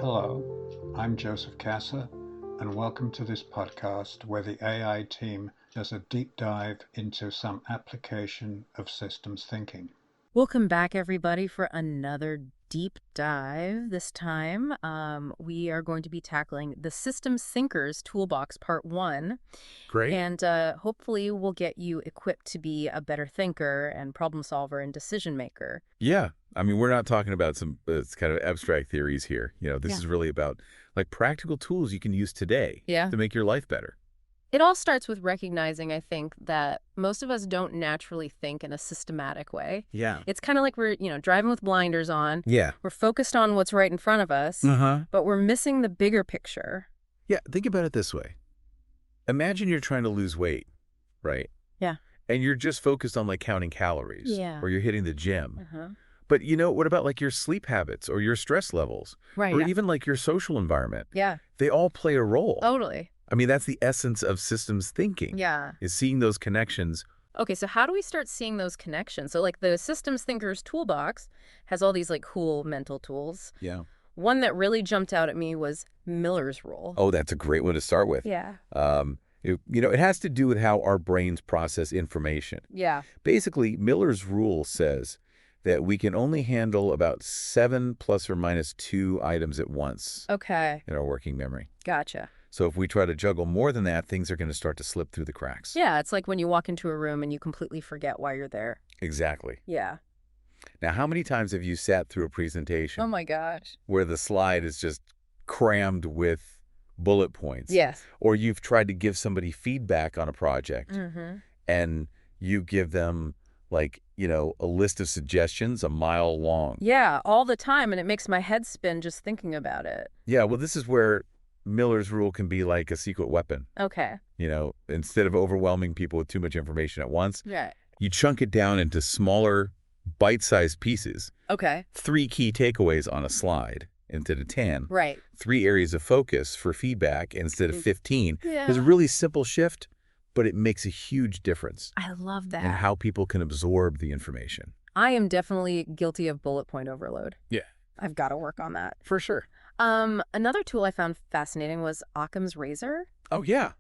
Hello, I'm Joseph Kasser, and welcome to this podcast where the AI team does a deep dive into some application of systems thinking. Welcome back, everybody, for another deep dive. This time, we are going to be tackling the Systems Thinkers Toolbox Part 1. Great. And hopefully we'll get you equipped to be a better thinker and problem solver and decision maker. Yeah. I mean, we're not talking about some it's kind of abstract theories here. This is really about like practical tools you can use today to make your life better. It all starts with recognizing, I think, that most of us don't naturally think in a systematic way. Yeah. It's kind of like we're, driving with blinders on. Yeah. We're focused on what's right in front of us, but we're missing the bigger picture. Yeah. Think about it this way. Imagine you're trying to lose weight, right? Yeah. And you're just focused on like counting calories. Yeah. Or you're hitting the gym. But what about like your sleep habits or your stress levels? Right. Or even like your social environment? Yeah. They all play a role. Totally. I mean, that's the essence of systems thinking. Yeah. Is seeing those connections. Okay, so how do we start seeing those connections? So like the Systems Thinkers Toolbox has all these like cool mental tools. Yeah. One that really jumped out at me was Miller's rule. Oh, that's a great one to start with. Yeah. It has to do with how our brains process information. Yeah. Basically, Miller's rule says that we can only handle about 7 plus or minus 2 items at once Okay. in our working memory. Gotcha. So if we try to juggle more than that, things are going to start to slip through the cracks. Yeah, it's like when you walk into a room and you completely forget why you're there. Exactly. Yeah. Now, how many times have you sat through a presentation Oh my gosh. where the slide is just crammed with bullet points? Yes. Or you've tried to give somebody feedback on a project Mm-hmm. and you give them like, a list of suggestions a mile long. Yeah, all the time, and it makes my head spin just thinking about it. Yeah, well, this is where Miller's rule can be like a secret weapon. Okay. Instead of overwhelming people with too much information at once, Right. you chunk it down into smaller, bite-sized pieces. Okay. 3 key takeaways on a slide instead of 10. Right. 3 areas of focus for feedback instead of 15. Yeah. There's a really simple shift, but it makes a huge difference I love that. in how people can absorb the information. I am definitely guilty of bullet point overload. Yeah. I've got to work on that. For sure. Another tool I found fascinating was Occam's razor. Oh, yeah.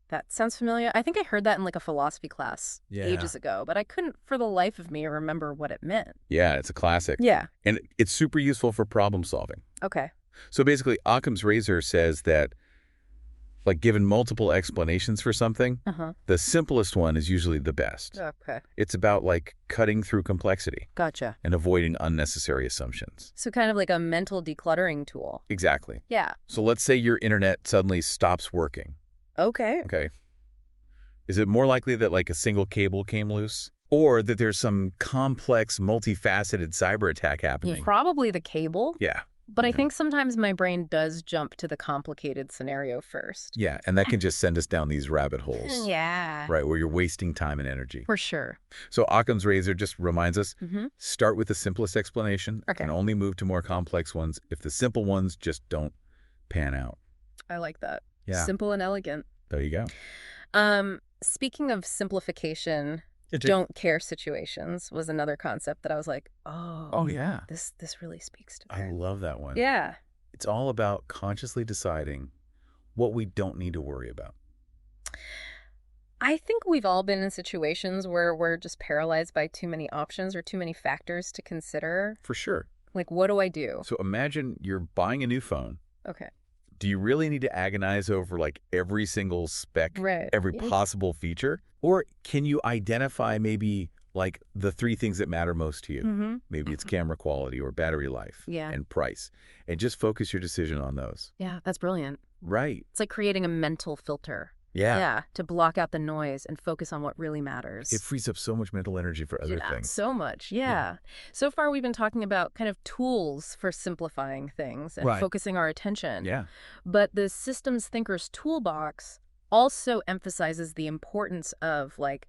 That sounds familiar. I think I heard that in like a philosophy class Yeah. ages ago, but I couldn't for the life of me remember what it meant. Yeah, it's a classic. Yeah. And it's super useful for problem solving. Okay. So basically, Occam's razor says that, like, given multiple explanations for something, the simplest one is usually the best. Okay. It's about, like, cutting through complexity Gotcha. and avoiding unnecessary assumptions. So kind of like a mental decluttering tool. Exactly. Yeah. So let's say your internet suddenly stops working. Okay. Okay. Is it more likely that, like, a single cable came loose? Or that there's some complex, multifaceted cyber attack happening? Probably the cable. Yeah. But I think sometimes my brain does jump to the complicated scenario first. Yeah, and that can just send us down these rabbit holes. Yeah. Right, where you're wasting time and energy. For sure. So Occam's razor just reminds us, start with the simplest explanation Okay. and only move to more complex ones if the simple ones just don't pan out. I like that. Yeah. Simple and elegant. There you go. Speaking of simplification, don't care situations was another concept that I was like, Oh, yeah. this really speaks to I me. love that one. Yeah. It's all about consciously deciding what we don't need to worry about. I think we've all been in situations where we're just paralyzed by too many options or too many factors to consider. For sure. Like, what do I do? So imagine you're buying a new phone. Okay. Do you really need to agonize over like every single spec, Right. every Yeah. possible feature? Or can you identify maybe like the 3 things that matter most to you? Maybe it's camera quality or battery life and price. And just focus your decision on those. Yeah, that's brilliant. Right. It's like creating a mental filter. Yeah. To block out the noise and focus on what really matters. It frees up so much mental energy for other things. So much. Yeah. So far, we've been talking about kind of tools for simplifying things and focusing our attention. Yeah. But the Systems Thinkers Toolbox also emphasizes the importance of like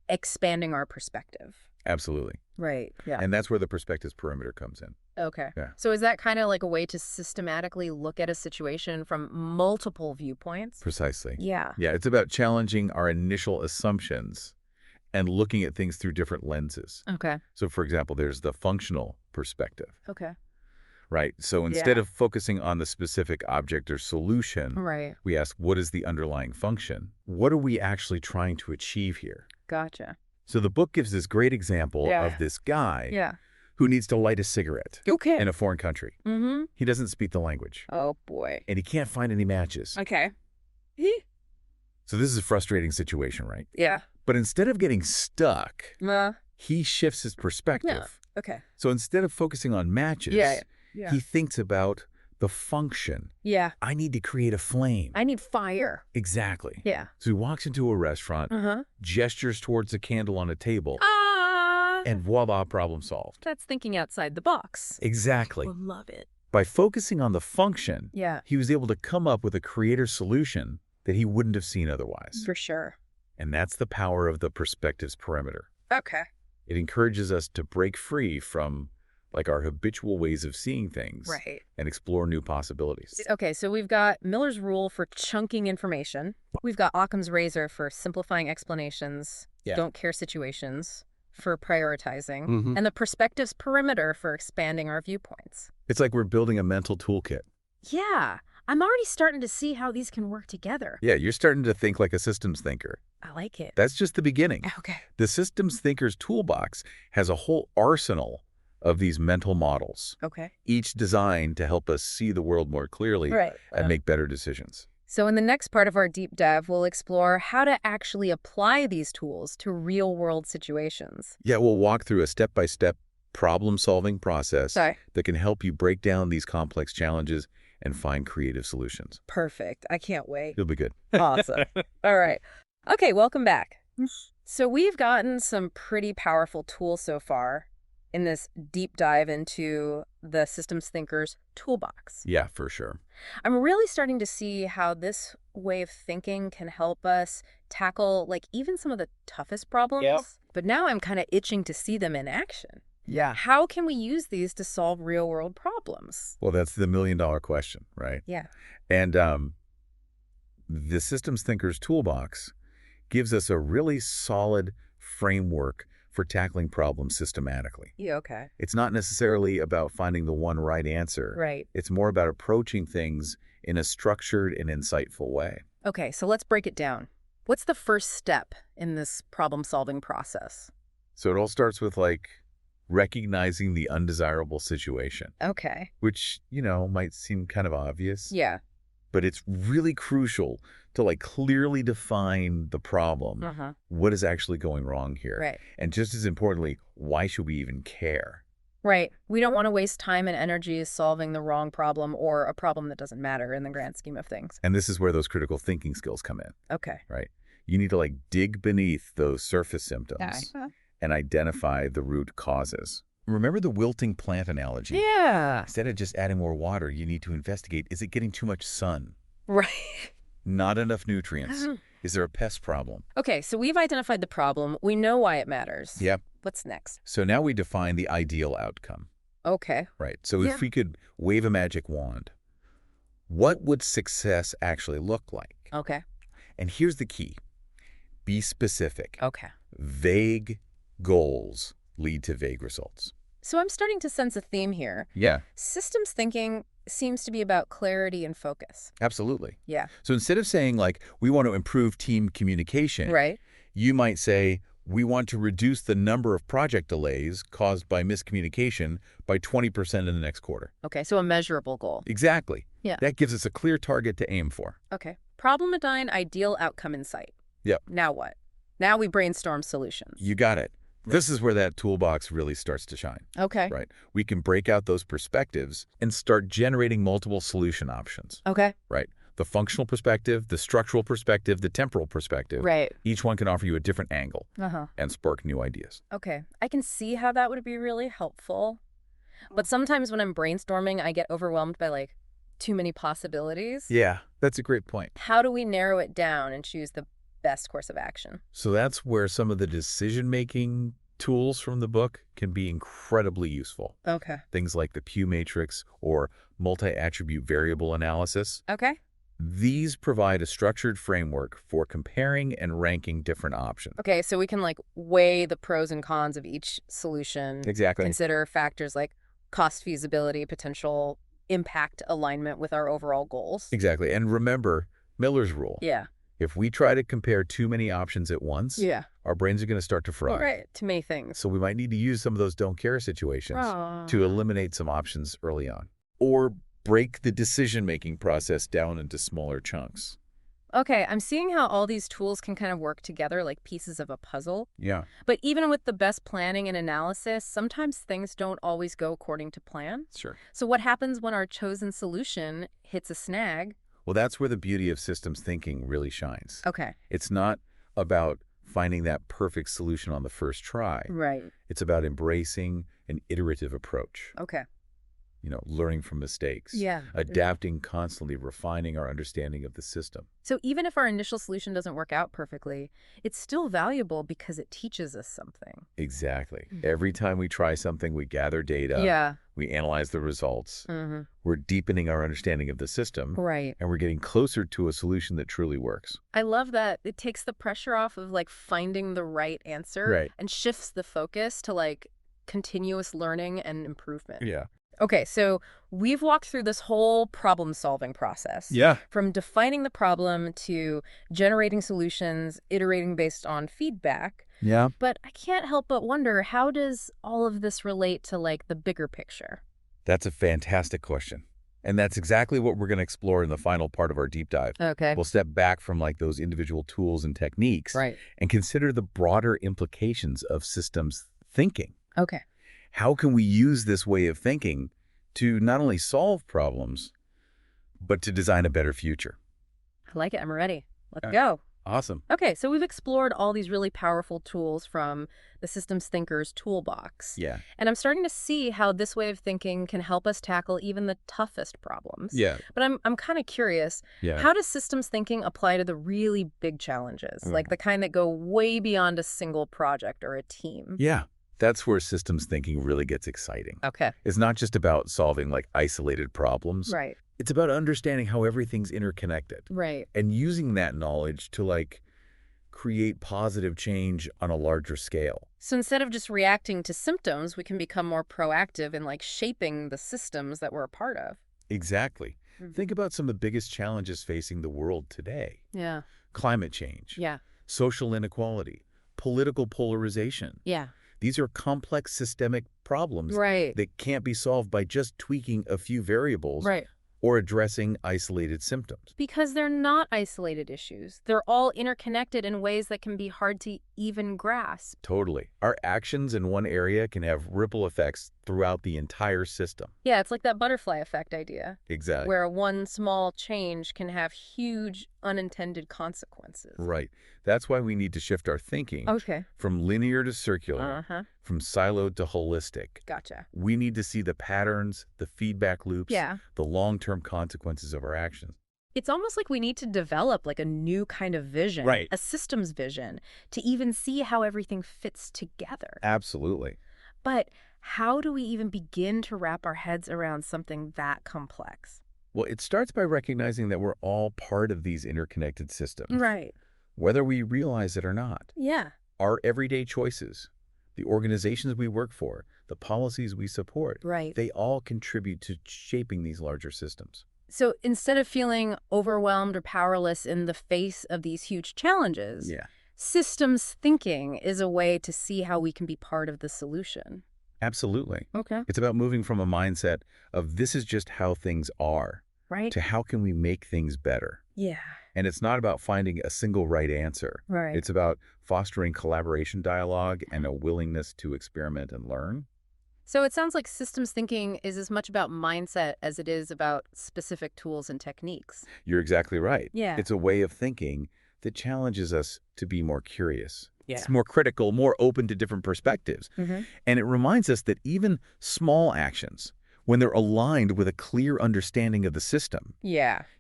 expanding our perspective. Absolutely. Right. Yeah. And that's where the perspectives perimeter comes in. Okay. Yeah. So is that kind of like a way to systematically look at a situation from multiple viewpoints? Precisely. Yeah. Yeah, it's about challenging our initial assumptions and looking at things through different lenses. Okay. So, for example, there's the functional perspective. Okay. Right. So instead of focusing on the specific object or solution, we ask, what is the underlying function? What are we actually trying to achieve here? Gotcha. So the book gives this great example of this guy who needs to light a cigarette in a foreign country. He doesn't speak the language. Oh, boy. And he can't find any matches. Okay. So this is a frustrating situation, right? Yeah. But instead of getting stuck, he shifts his perspective. Yeah. Okay. So instead of focusing on matches, he thinks about the function. Yeah. I need to create a flame. I need fire. Exactly. Yeah. So he walks into a restaurant, gestures towards a candle on a table, and voila, problem solved. That's thinking outside the box. Exactly. I love it. By focusing on the function, Yeah. he was able to come up with a creative solution that he wouldn't have seen otherwise. For sure. And that's the power of the perspective's perimeter. Okay. It encourages us to break free from like our habitual ways of seeing things and explore new possibilities. Okay, so we've got Miller's rule for chunking information. We've got Occam's razor for simplifying explanations, don't care situations for prioritizing, and the perspective's perimeter for expanding our viewpoints. It's like we're building a mental toolkit. Yeah, I'm already starting to see how these can work together. Yeah, you're starting to think like a systems thinker. I like it. That's just the beginning. Okay. The systems thinker's toolbox has a whole arsenal of these mental models, each designed to help us see the world more clearly and make better decisions. So in the next part of our deep dive, we'll explore how to actually apply these tools to real-world situations. Yeah, we'll walk through a step-by-step problem-solving process that can help you break down these complex challenges and find creative solutions. Perfect. I can't wait. It'll be good. Awesome. All right. Okay, welcome back. So we've gotten some pretty powerful tools so far in this deep dive into the systems thinker's toolbox. Yeah, for sure. I'm really starting to see how this way of thinking can help us tackle like even some of the toughest problems. But now I'm kind of itching to see them in action. Yeah. How can we use these to solve real world problems? Well, that's the million-dollar question, right? Yeah. And the systems thinker's toolbox gives us a really solid framework for tackling problems systematically. Yeah, okay. It's not necessarily about finding the one right answer. Right. It's more about approaching things in a structured and insightful way. Okay, so let's break it down. What's the first step in this problem-solving process? So it all starts with, like, recognizing the undesirable situation. Okay. Which, you know, might seem kind of obvious. Yeah. But it's really crucial to like clearly define the problem. What is actually going wrong here? Right. And just as importantly, why should we even care? Right. We don't want to waste time and energy solving the wrong problem or a problem that doesn't matter in the grand scheme of things. And this is where those critical thinking skills come in. Okay. Right. You need to like dig beneath those surface symptoms and identify the root causes. Remember the wilting plant analogy? Yeah. Instead of just adding more water, you need to investigate, is it getting too much sun? Right. Not enough nutrients? Is there a pest problem? Okay, so we've identified the problem. We know why it matters. Yep. What's next? So now we define the ideal outcome. Okay. Right. So if we could wave a magic wand, what would success actually look like? Okay. And here's the key. Be specific. Okay. Vague goals lead to vague results. So I'm starting to sense a theme here. Yeah. Systems thinking seems to be about clarity and focus. Absolutely. Yeah. So instead of saying, like, we want to improve team communication, you might say, we want to reduce the number of project delays caused by miscommunication by 20% in the next quarter. Okay, so a measurable goal. Exactly. Yeah. That gives us a clear target to aim for. Okay. Problem-a-dine, ideal outcome in sight. Yep. Now what? Now we brainstorm solutions. You got it. This is where that toolbox really starts to shine. Okay. Right. We can break out those perspectives and start generating multiple solution options. Okay. Right. The functional perspective, the structural perspective, the temporal perspective. Right. Each one can offer you a different angle and spark new ideas. Okay. I can see how that would be really helpful. But sometimes when I'm brainstorming, I get overwhelmed by like too many possibilities. Yeah, that's a great point. How do we narrow it down and choose the best course of action? So that's where some of the decision-making tools from the book can be incredibly useful. Okay. Things like the Pew matrix or multi-attribute variable analysis. Okay. These provide a structured framework for comparing and ranking different options. Okay, so we can like weigh the pros and cons of each solution. Exactly. Consider factors like cost, feasibility, potential impact, alignment with our overall goals. Exactly. And remember Miller's rule. Yeah. If we try to compare too many options at once, our brains are going to start to fry. Right. Too many things. So we might need to use some of those don't care situations to eliminate some options early on. Or break the decision-making process down into smaller chunks. Okay, I'm seeing how all these tools can kind of work together like pieces of a puzzle. Yeah. But even with the best planning and analysis, sometimes things don't always go according to plan. Sure. So what happens when our chosen solution hits a snag? Well, that's where the beauty of systems thinking really shines. Okay. It's not about finding that perfect solution on the first try. Right. It's about embracing an iterative approach. Okay. Learning from mistakes. Yeah. Adapting constantly, refining our understanding of the system. So even if our initial solution doesn't work out perfectly, it's still valuable because it teaches us something. Exactly. Every time we try something, we gather data. Yeah. We analyze the results. We're deepening our understanding of the system. Right. And we're getting closer to a solution that truly works. I love that it takes the pressure off of finding the right answer. Right. And shifts the focus to continuous learning and improvement. Yeah. Okay, so we've walked through this whole problem-solving process. Yeah. From defining the problem to generating solutions, iterating based on feedback. Yeah. But I can't help but wonder, how does all of this relate to the bigger picture? That's a fantastic question. And that's exactly what we're going to explore in the final part of our deep dive. Okay. We'll step back from those individual tools and techniques. Right. And consider the broader implications of systems thinking. Okay. How can we use this way of thinking to not only solve problems, but to design a better future? I like it. I'm ready. Let's go. Awesome. Okay, so we've explored all these really powerful tools from the systems thinker's toolbox. Yeah. And I'm starting to see how this way of thinking can help us tackle even the toughest problems. Yeah. But I'm kind of curious, how does systems thinking apply to the really big challenges, like the kind that go way beyond a single project or a team? Yeah. That's where systems thinking really gets exciting. Okay. It's not just about solving isolated problems. Right. It's about understanding how everything's interconnected. Right. And using that knowledge to create positive change on a larger scale. So instead of just reacting to symptoms, we can become more proactive in shaping the systems that we're a part of. Exactly. Think about some of the biggest challenges facing the world today. Yeah. Climate change. Yeah. Social inequality. Political polarization. Yeah. These are complex systemic problems that can't be solved by just tweaking a few variables or addressing isolated symptoms. Because they're not isolated issues. They're all interconnected in ways that can be hard to even grasp. Totally. Our actions in one area can have ripple effects throughout the entire system. Yeah, it's like that butterfly effect idea. Exactly. Where one small change can have huge unintended consequences. Right. That's why we need to shift our thinking from linear to circular, from siloed to holistic. Gotcha. We need to see the patterns, the feedback loops, the long-term consequences of our actions. It's almost like we need to develop a new kind of vision, a systems vision, to even see how everything fits together. Absolutely. But how do we even begin to wrap our heads around something that complex? Well, it starts by recognizing that we're all part of these interconnected systems. Right. Whether we realize it or not. Yeah. Our everyday choices, the organizations we work for, the policies we support, they all contribute to shaping these larger systems. So instead of feeling overwhelmed or powerless in the face of these huge challenges, systems thinking is a way to see how we can be part of the solution. Absolutely. Okay. It's about moving from a mindset of this is just how things are to how can we make things better. Yeah. And it's not about finding a single right answer. Right. It's about fostering collaboration dialogue and a willingness to experiment and learn. So it sounds like systems thinking is as much about mindset as it is about specific tools and techniques. You're exactly right. Yeah. It's a way of thinking that challenges us to be more curious. Yeah. It's more critical, more open to different perspectives. And it reminds us that even small actions, when they're aligned with a clear understanding of the system,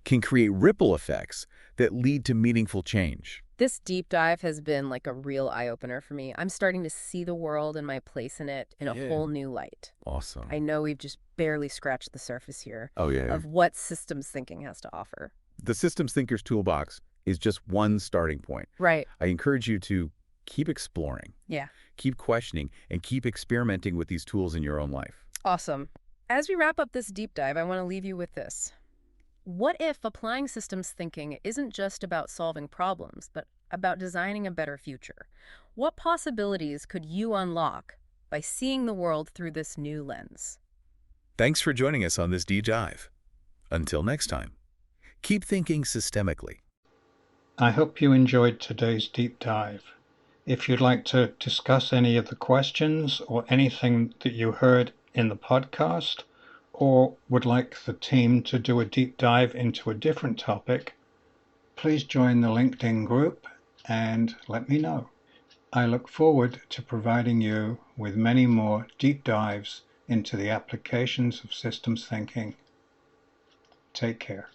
can create ripple effects that lead to meaningful change. This deep dive has been a real eye-opener for me. I'm starting to see the world and my place in it in a whole new light. Awesome. I know we've just barely scratched the surface here of what systems thinking has to offer. The Systems Thinker's Toolbox is just one starting point. Right. I encourage you to keep exploring, Yeah. keep questioning, and keep experimenting with these tools in your own life. Awesome. As we wrap up this deep dive, I want to leave you with this. What if applying systems thinking isn't just about solving problems, but about designing a better future? What possibilities could you unlock by seeing the world through this new lens? Thanks for joining us on this deep dive. Until next time, keep thinking systemically. I hope you enjoyed today's deep dive. If you'd like to discuss any of the questions or anything that you heard in the podcast, or would like the team to do a deep dive into a different topic, please join the LinkedIn group and let me know. I look forward to providing you with many more deep dives into the applications of systems thinking. Take care.